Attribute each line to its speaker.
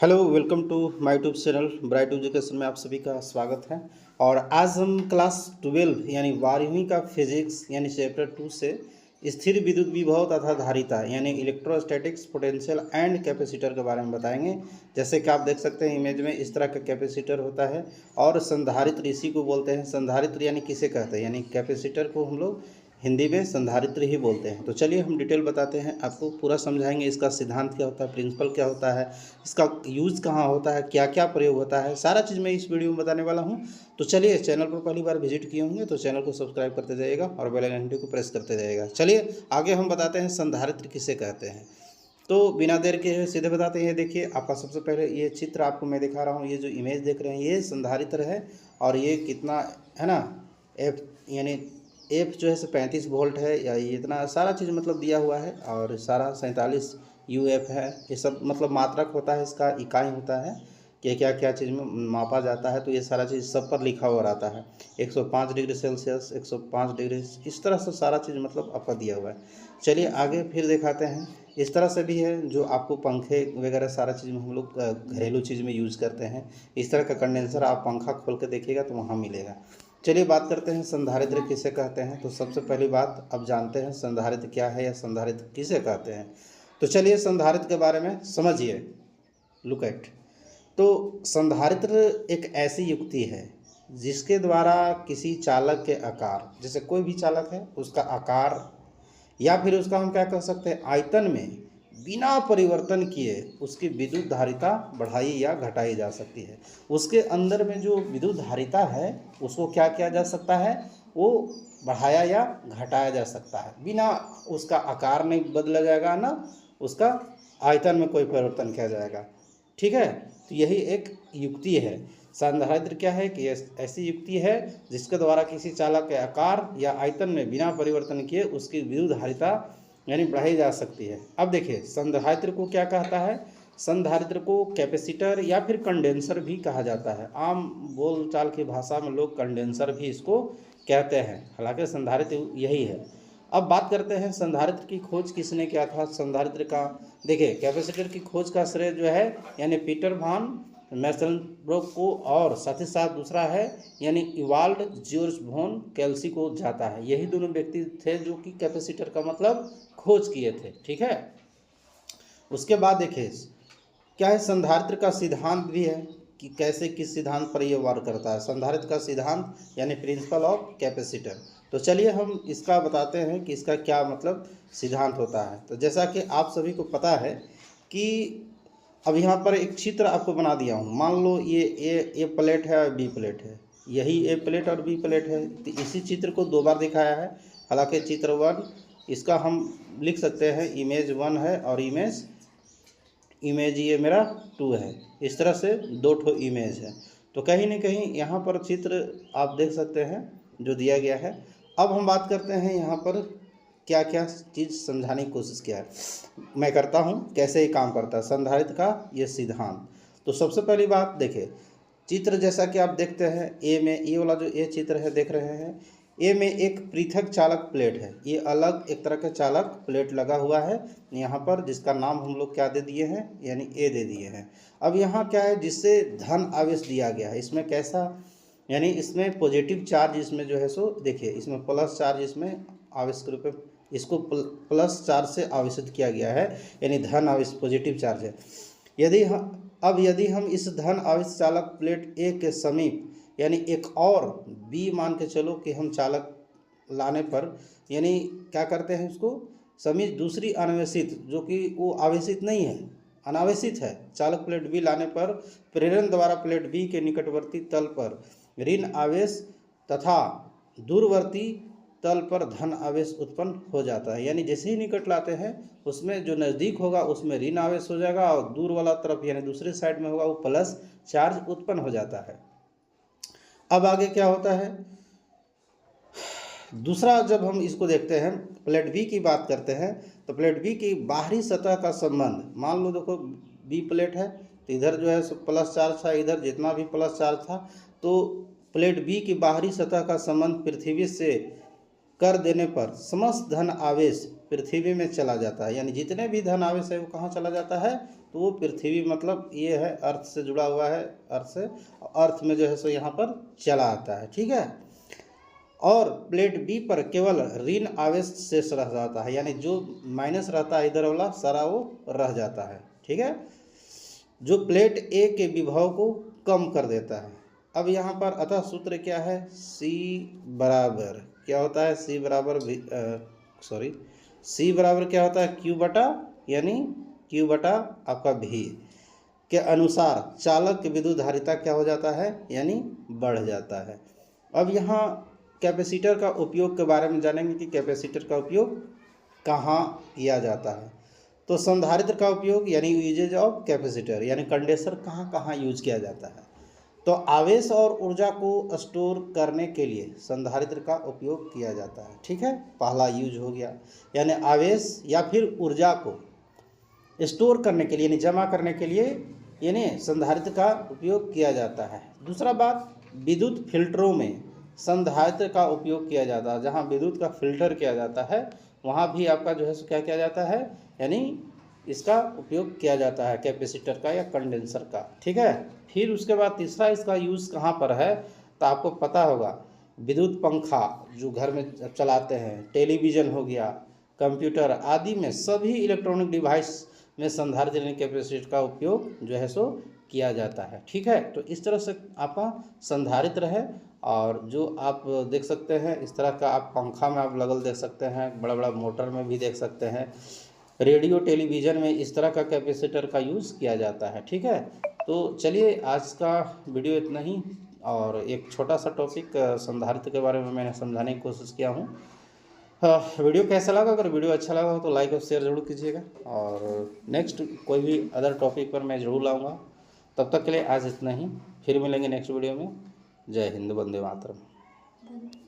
Speaker 1: Hello, welcome to my YouTube channel Bright Education में आप सभी का स्वागत है। और आज हम क्लास 12 यानी 12वीं का फिजिक्स यानी चैप्टर 2 से स्थिर विद्युत विभव तथा धारिता यानी इलेक्ट्रोस्टैटिक्स, पोटेंशियल एंड कैपेसिटर के बारे में बताएंगे। जैसे कि आप देख सकते हैं इमेज में, इस तरह का कैपेसिटर होता है और संधारित्र इसी को बोलते हैं। संधारित्र यानी किसे कहते हैं, यानी कैपेसिटर को हम लोग हिंदी में संधारित्र ही बोलते हैं। तो चलिए हम डिटेल बताते हैं, आपको पूरा समझाएंगे। इसका सिद्धांत क्या होता है, प्रिंसिपल क्या होता है, इसका यूज़ कहाँ होता है, क्या क्या प्रयोग होता है, सारा चीज़ मैं इस वीडियो में बताने वाला हूँ। तो चलिए, चैनल पर पहली बार विजिट किए होंगे तो चैनल को सब्सक्राइब करते जाइएगा और बेल आइकन घंटे को प्रेस करते जाइएगा। चलिए आगे हम बताते हैं संधारित्र किसे कहते हैं। तो बिना देर के सीधे बताते हैं। देखिए, आपका सबसे पहले ये चित्र आपको मैं दिखा रहा हूँ, ये जो इमेज देख रहे हैं ये संधारित्र है। और ये कितना है ना, एफ यानी एफ जो है 35 वोल्ट है, या ये इतना सारा चीज़ मतलब दिया हुआ है। और सारा 47 यूएफ है। ये सब मतलब मात्रक होता है, इसका इकाई होता है कि क्या क्या चीज़ में मापा जाता है। तो ये सारा चीज़ सब पर लिखा हुआ रहता है। 105 डिग्री सेल्सियस, 105 डिग्री, इस तरह से सारा चीज़ मतलब आपका दिया हुआ है। चलिए आगे फिर दिखाते हैं। इस तरह से भी है जो आपको पंखे वगैरह सारा चीज़ में हम लोग घरेलू चीज़ में यूज़ करते हैं। इस तरह का कंडेंसर आप पंखा खोल के देखिएगा तो वहाँ मिलेगा। चलिए बात करते हैं संधारित्र किसे कहते हैं। तो सबसे पहली बात अब जानते हैं संधारित्र क्या है या संधारित्र किसे कहते हैं। तो चलिए संधारित्र के बारे में समझिए। Look at. तो संधारित्र एक ऐसी युक्ति है जिसके द्वारा किसी चालक के आकार, जैसे कोई भी चालक है उसका आकार या फिर उसका हम क्या कह सकते हैं आयतन में बिना परिवर्तन किए उसकी विद्युत धारिता बढ़ाई या घटाई जा सकती है। उसके अंदर में जो विद्युत धारिता है उसको क्या किया जा सकता है, वो बढ़ाया या घटाया जा सकता है। बिना उसका आकार नहीं बदला जाएगा, ना उसका आयतन में कोई परिवर्तन किया जाएगा। ठीक है, तो यही एक युक्ति है। संधारित्र क्या है कि ऐसी युक्ति है जिसके द्वारा किसी चालक के आकार या आयतन में बिना परिवर्तन किए उसकी विद्युत धारिता यानी बढ़ाई जा सकती है। अब देखिए संधारित्र को क्या कहता है। संधारित्र को कैपेसिटर या फिर कंडेंसर भी कहा जाता है। आम बोलचाल की भाषा में लोग कंडेंसर भी इसको कहते हैं, हालांकि संधारित्र यही है। अब बात करते हैं संधारित्र की खोज किसने किया था। संधारित्र का देखिए, कैपेसिटर की खोज का श्रेय जो है यानी पीटर वॉन मैक्सवेल को, और साथ ही साथ दूसरा है यानी इवाल्ड जॉर्ज वॉन केल्सी को जाता है। यही दोनों व्यक्ति थे जो कि कैपेसिटर का मतलब खोज किए थे। ठीक है, उसके बाद देखिए क्या है, संधारित्र का सिद्धांत भी है कि कैसे किस सिद्धांत पर यह वर्क करता है। संधारित्र का सिद्धांत यानी प्रिंसिपल ऑफ कैपेसिटर। तो चलिए हम इसका बताते हैं कि इसका क्या मतलब सिद्धांत होता है। तो जैसा कि आप सभी को पता है कि अब यहाँ पर एक चित्र आपको बना दिया हूँ। मान लो ये ए प्लेट है और बी प्लेट है, यही ए प्लेट और बी प्लेट है। तो इसी चित्र को दो बार दिखाया है। हालांकि चित्र 1 इसका हम लिख सकते हैं इमेज 1 है और इमेज ये मेरा 2 है। इस तरह से दो ठो इमेज है। तो कहीं ना कहीं यहाँ पर चित्र आप देख सकते हैं जो दिया गया है। अब हम बात करते हैं यहाँ पर क्या क्या चीज़ समझाने की कोशिश किया है, मैं करता हूँ कैसे ये काम करता है संधारित्र का ये सिद्धांत। तो सबसे पहली बात देखिए, चित्र जैसा कि आप देखते हैं ए में, ये वाला जो ए चित्र है देख रहे हैं, ए में एक पृथक चालक प्लेट है। ये अलग एक तरह का चालक प्लेट लगा हुआ है यहाँ पर, जिसका नाम हम लोग क्या दे दिए हैं यानी ए दे दिए हैं। अब यहाँ क्या है, जिससे धन आवेश दिया गया है। इसमें कैसा, यानी इसमें पॉजिटिव चार्ज इसमें जो है सो देखिए, इसमें प्लस चार्ज इसमें आवेश के रूप में इसको प्लस चार्ज से आवेशित किया गया है, यानी धन आवेश पॉजिटिव चार्ज है। यदि हम इस धन आवेश चालक प्लेट ए के समीप यानी एक और बी मान के चलो कि हम चालक लाने पर, यानी क्या करते हैं उसको समीप दूसरी अनावेशित, जो कि वो आवेशित नहीं है, अनावेशित है, चालक प्लेट बी लाने पर प्रेरण द्वारा प्लेट बी के निकटवर्ती तल पर ऋण आवेश तथा दूरवर्ती तल पर धन आवेश उत्पन्न हो जाता है। यानी जैसे ही निकट लाते हैं उसमें जो नज़दीक होगा उसमें ऋण आवेश हो जाएगा और दूर वाला तरफ यानी दूसरे साइड में होगा वो प्लस चार्ज उत्पन्न हो जाता है। अब आगे क्या होता है, दूसरा जब हम इसको देखते हैं प्लेट बी की बात करते हैं, तो प्लेट बी की बाहरी सतह का संबंध, मान लो देखो बी प्लेट है तो इधर जो है प्लस चार्ज था, इधर जितना भी प्लस चार्ज था, तो प्लेट बी की बाहरी सतह का संबंध पृथ्वी से कर देने पर समस्त धन आवेश पृथ्वी में चला जाता है। यानी जितने भी धन आवेश है वो कहाँ चला जाता है, तो वो पृथ्वी मतलब ये है अर्थ से जुड़ा हुआ है, अर्थ से, अर्थ में जो है सो यहाँ पर चला आता है, ठीक है। और प्लेट बी पर केवल ऋण आवेश शेष रह जाता है, यानी जो माइनस रहता है इधर वाला सारा वो रह जाता है, ठीक है, जो प्लेट ए के विभव को कम कर देता है। अब यहाँ पर अतः सूत्र क्या है, C बराबर क्या होता है, C बराबर C बराबर क्या होता है, Q बटा यानी Q बटा आपका V के अनुसार चालक की विद्युत धारिता क्या हो जाता है, यानी बढ़ जाता है। अब यहाँ कैपेसिटर का उपयोग के बारे में जानेंगे कि कैपेसिटर का उपयोग कहाँ किया जाता है। तो संधारित्र का उपयोग यानी यूजेज ऑफ कैपेसिटर यानी कंडेंसर कहाँ कहाँ यूज किया जाता है। तो आवेश और ऊर्जा को स्टोर करने के लिए संधारित्र का उपयोग किया जाता है, ठीक है, पहला यूज हो गया, यानी आवेश या फिर ऊर्जा को स्टोर करने के लिए यानी जमा करने के लिए यानी संधारित्र का उपयोग किया जाता है। दूसरा बात, विद्युत फिल्टरों में संधारित्र का उपयोग किया जाता है, जहाँ विद्युत का फिल्टर किया जाता है वहाँ भी आपका जो है सो क्या किया जाता है, यानी इसका उपयोग किया जाता है कैपेसिटर का या कंडेंसर का, ठीक है। फिर उसके बाद तीसरा इसका यूज़ कहाँ पर है, तो आपको पता होगा विद्युत पंखा जो घर में चलाते हैं, टेलीविज़न हो गया, कंप्यूटर आदि में सभी इलेक्ट्रॉनिक डिवाइस में संधारित्र यानी कैपेसिटर का उपयोग जो है सो किया जाता है, ठीक है। तो इस तरह से आपका संधारित्र है, और जो आप देख सकते हैं इस तरह का आप पंखा में आप लगल देख सकते हैं, बड़ा बड़ा मोटर में भी देख सकते हैं, रेडियो टेलीविज़न में इस तरह का कैपेसिटर का यूज़ किया जाता है, ठीक है। तो चलिए आज का वीडियो इतना ही, और एक छोटा सा टॉपिक संधारित्र के बारे में मैंने समझाने की कोशिश किया हूँ। वीडियो कैसा लगा, अगर वीडियो अच्छा लगा हो तो लाइक और शेयर ज़रूर कीजिएगा, और नेक्स्ट कोई भी अदर टॉपिक पर मैं ज़रूर लाऊंगा। तब तक के लिए आज इतना ही, फिर मिलेंगे नेक्स्ट वीडियो में। जय हिंद, वंदे मातरम।